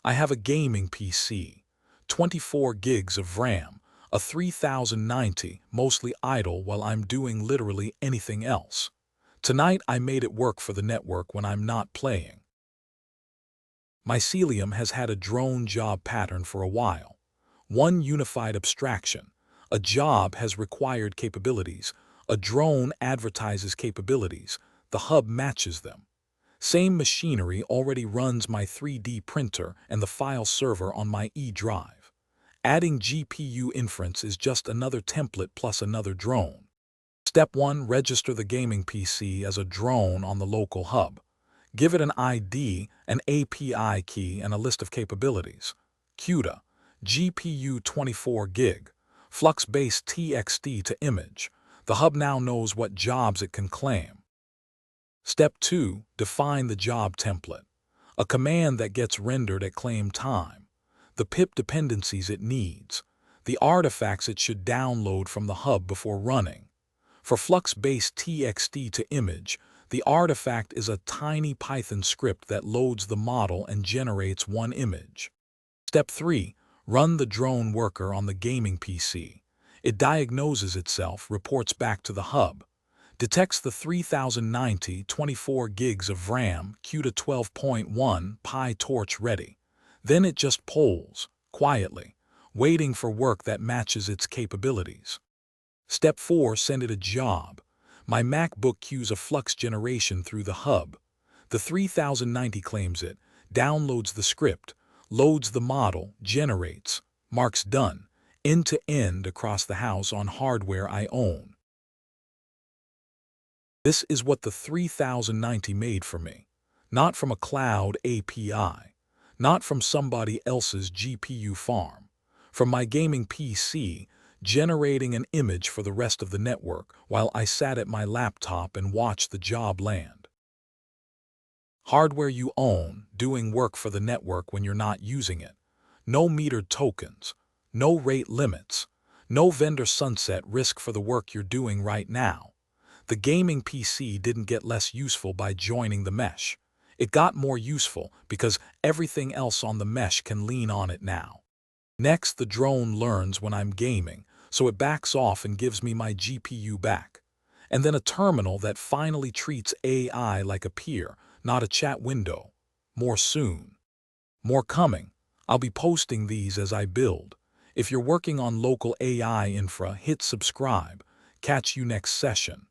I have a gaming PC, 24 gigs of RAM, a 3090, mostly idle while I'm doing literally anything else. Tonight I made it work for the network when I'm not playing. Mycelium has had a drone job pattern for a while. One unified abstraction. A job has required capabilities. A drone advertises capabilities. The hub matches them. Same machinery already runs my 3D printer and the file server on my E-drive. Adding GPU inference is just another template plus another drone. Step 1. Register the gaming PC as a drone on the local hub. Give it an ID, an API key, and a list of capabilities. CUDA, GPU 24 gig, flux-based TXT to image. The hub now knows what jobs it can claim. Step 2. Define the job template, a command that gets rendered at claim time, the pip dependencies it needs, the artifacts it should download from the hub before running. For flux-based TXT to image, the artifact is a tiny Python script that loads the model and generates one image. Step 3. Run the drone worker on the gaming PC. It diagnoses itself, reports back to the hub, detects the 3090 24 gigs of RAM, CUDA 12.1, PyTorch ready. Then it just polls, quietly, waiting for work that matches its capabilities. Step 4. Send it a job. My MacBook queues a flux generation through the hub. The 3090 claims it, downloads the script, loads the model, generates, marks done, end-to-end across the house on hardware I own. This is what the 3090 made for me. Not from a cloud API. Not from somebody else's GPU farm. From my gaming PC, generating an image for the rest of the network while I sat at my laptop and watched the job land. Hardware you own, doing work for the network when you're not using it. No metered tokens. No rate limits. No vendor sunset risk for the work you're doing right now. The gaming PC didn't get less useful by joining the mesh. It got more useful because everything else on the mesh can lean on it now. Next, the drone learns when I'm gaming, so it backs off and gives me my GPU back. And then a terminal that finally treats AI like a peer, not a chat window. More soon. More coming. I'll be posting these as I build. If you're working on local AI infra, hit subscribe. Catch you next session.